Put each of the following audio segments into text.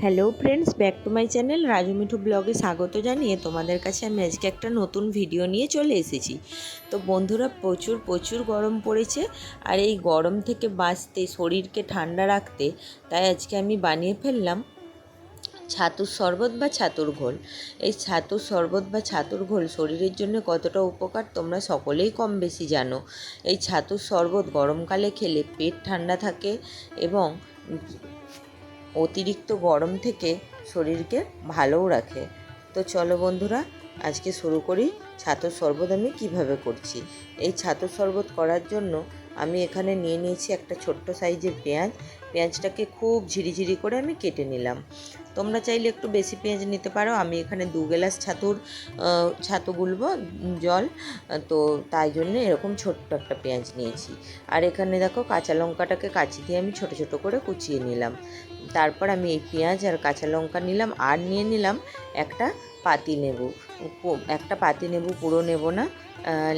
Hello friends, back to my channel Raju Mithu ব্লগে স্বাগত জানিয়ে তোমাদের কাছে আমি আজকে একটা নতুন ভিডিও নিয়ে চলে এসেছি। তো বন্ধুরা, প্রচুর প্রচুর গরম পড়েছে, আর এই গরম থেকে বাঁচতে, শরীরকে ঠান্ডা রাখতে, তাই আজকে আমি বানিয়ে ফেললাম ছাতুর শরবত বা ছাতুর ঘোল। এই ছাতুর শরবত বা ছাতুর ঘোল শরীরের জন্য কতটা উপকার তোমরা সকলেই কম বেশি জানো। এই ছাতুর শরবত গরমকালে খেলে পেট ঠান্ডা থাকে এবং অতিরিক্ত গরম থেকে শরীরকে ভালোও রাখে। তো চলো বন্ধুরা, আজকে শুরু করি ছাতুর শরবত আমি কিভাবে করছি। এই ছাতুর শরবত করার জন্য আমি এখানে নিয়ে নিয়েছি একটা ছোট্ট সাইজের পেঁয়াজ। পেঁয়াজটাকে খুব ঝিরিঝিরি করে আমি কেটে নিলাম। তোমরা চাইলে একটু বেশি পেঁয়াজ নিতে পারো। আমি এখানে 2 গ্লাস ছাতু গুলবো জল, তো তাই জন্য এরকম ছোট্ট একটা পেঁয়াজ নিয়েছি। আর এখানে দেখো, কাঁচা লঙ্কাটাকে কাঁচি দিয়ে আমি ছোট ছোট করে কুচিয়ে নিলাম। তারপর আমি এই পেঁয়াজ আর কাঁচা লঙ্কা নিলাম, আর নিয়ে নিলাম একটা পাতিলেবু। একটা পাতিলেবু পুরো নেব না,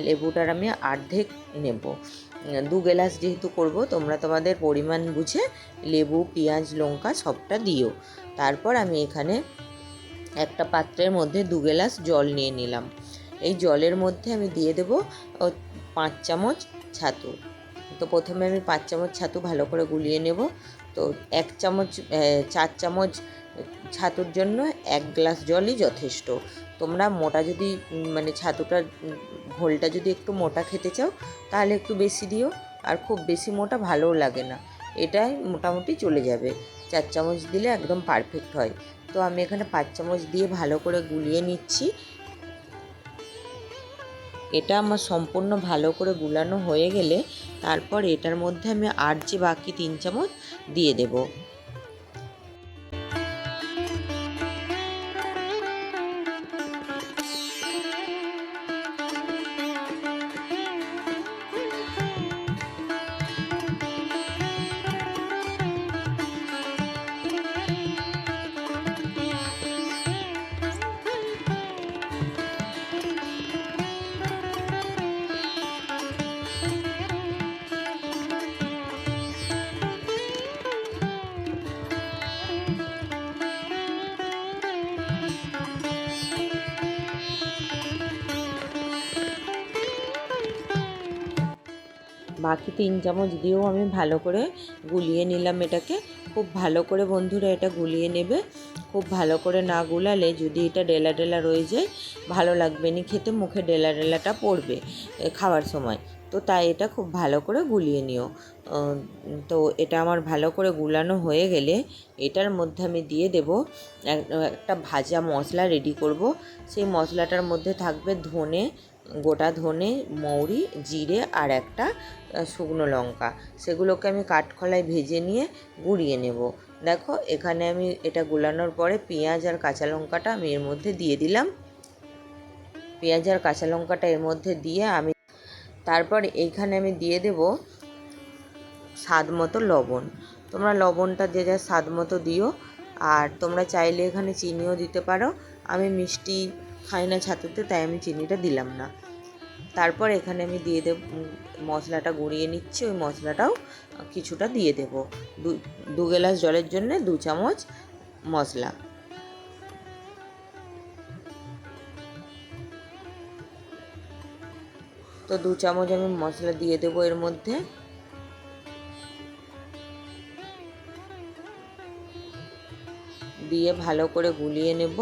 লেবুটার আমি অর্ধেক নেব। 2 গ্লাস যেহেতু করব, তোমরা তোমাদের পরিমাণ বুঝে লেবু, পেঁয়াজ, লঙ্কা সবটা দিও। তারপর আমি এখানে একটা পাত্রের মধ্যে 2 গ্লাস জল নিয়ে নিলাম। এই জলের মধ্যে আমি দিয়ে দেব 5 চামচ ছাতু। তো প্রথমে আমি 5 চামচ ছাতু ভালো করে গুলিয়ে নেব। তো 4 চামচ ছাতুর জন্য 1 গ্লাস জলই যথেষ্ট। তোমরা মোটা যদি ছাতুটার ঘোলটা যদি একটু মোটা খেতে চাও তাহলে একটু বেশি দিও, আর খুব বেশি মোটা ভালোও লাগে না, এটাই মোটামুটি চলে যাবে। 4 চামচ দিলে একদম পারফেক্ট হয়। তো আমি এখানে 5 চামচ দিয়ে ভালো করে গুলিয়ে নিচ্ছি। এটা আমার সম্পূর্ণ ভালো করে গুলানো হয়ে গেলে তারপর এটার মধ্যে আমি আর যে বাকি 3 চামচ দিয়ে দেব। বাকি 3 চামচ দিয়েও আমি ভালো করে গুলিয়ে নিলাম। এটাকে খুব ভালো করে বন্ধুরা এটা গুলিয়ে নেবে। খুব ভালো করে না গুলালে যদি এটা ডেলা ডেলা রয়ে যায় ভালো লাগবে না খেতে, মুখে ডেলা ডেলাটা পড়বে খাওয়ার সময়। তো তাই এটা খুব ভালো করে গুলিয়ে নিও। তো এটা আমার ভালো করে গুলানো হয়ে গেলে এটার মধ্যে আমি দিয়ে দেব একটা ভাজা মশলা রেডি করব। সেই মশলাটার মধ্যে থাকবে ধনে, গোটা ধনে, মৌরি, জিরে আর একটা শুকনো লঙ্কা। সেগুলোকে আমি কাঠখোলায় ভেজে নিয়ে গুঁড়িয়ে নেব। দেখো, এখানে আমি এটা গুলানোর পরে পেঁয়াজ আর কাঁচা লঙ্কাটা আমি এর মধ্যে দিয়ে দিলাম। পেঁয়াজ আর কাঁচা লঙ্কাটা এর মধ্যে দিয়ে আমি তারপর এইখানে আমি দিয়ে দেব স্বাদ মতো লবণ। তোমরা লবণটা যে যার স্বাদ মতো দিও, আর তোমরা চাইলে এখানে চিনিও দিতে পারো। আমি মিষ্টি খাই না ছাতুতে, তাই আমি চিনিটা দিলাম না। তারপর এখানে আমি দিয়ে দেব মশলাটা গুঁড়িয়ে নিচ্ছি, ওই মশলাটাও কিছুটা দিয়ে দেব। 2 গ্লাস জলের জন্য 2 চামচ মশলা। তো 2 চামচ আমি মশলা দিয়ে দেবো এর মধ্যে। দিয়ে ভালো করে গুলিয়ে নেব।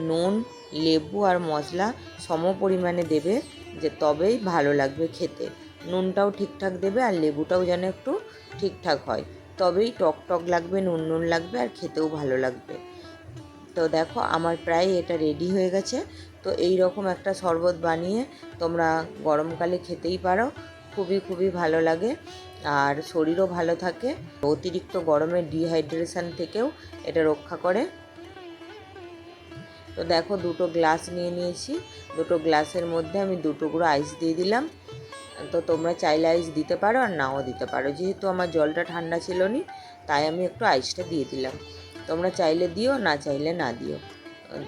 নুন, লেবু আর মশলা সম পরিমাণে দেবে, যে তবেই ভালো লাগবে খেতে। নুনটাও ঠিকঠাক দেবে আর লেবুটাও যেন একটু ঠিকঠাক হয়, তবেই টক টক লাগবে, নুন নুন লাগবে আর খেতেও ভালো লাগবে। তো দেখো, আমার প্রায় এটা রেডি হয়ে গেছে। তো এই রকম একটা শরবত বানিয়ে তোমরা গরমকালে খেতেই পারো, খুবই খুবই ভালো লাগে আর শরীরও ভালো থাকে। অতিরিক্ত গরমে ডিহাইড্রেশন থেকেও এটা রক্ষা করে। তো দেখো, 2টো গ্লাস নিয়ে নিয়েছি। 2টো গ্লাসের মধ্যে আমি 2 টুকরো আইস দিয়ে দিলাম। তো তোমরা চাইলে আইস দিতে পারো আর নাও দিতে পারো। যেহেতু আমার জলটা ঠান্ডা ছিল না, তাই আমি একটু আইসটা দিয়ে দিলাম। তোমরা চাইলে দিও, না চাইলে না দিও।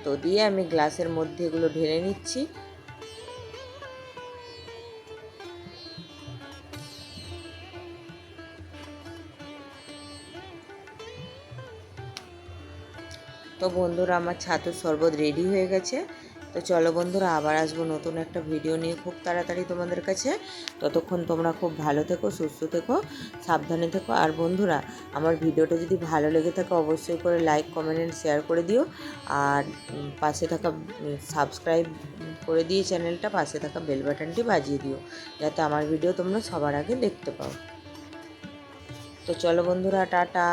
তো দিয়ে আমি গ্লাসের মধ্যে এগুলো ঢেলে নিচ্ছি। তো বন্ধুরা আমার ছাতুর শরবত রেডি হয়ে গেছে। তো চলো বন্ধুরা, আবার আসবো নতুন একটা ভিডিও নিয়ে খুব তাড়াতাড়ি তোমাদের কাছে। ততক্ষণ তোমরা খুব ভালো থেকো, সুস্থ থেকো, সাবধানে থেকো। আর বন্ধুরা, আমার ভিডিওটা যদি ভালো লেগে থাকে অবশ্যই করে লাইক, কমেন্ট অ্যান্ড শেয়ার করে দিও। আর পাশে থাকা সাবস্ক্রাইব করে দিয়ে চ্যানেলটা, পাশে থাকা বেল বাটনটি বাজিয়ে দিও, যাতে আমার ভিডিও তোমরা সবার আগে দেখতে পাও। তো চলো বন্ধুরা, টাটা।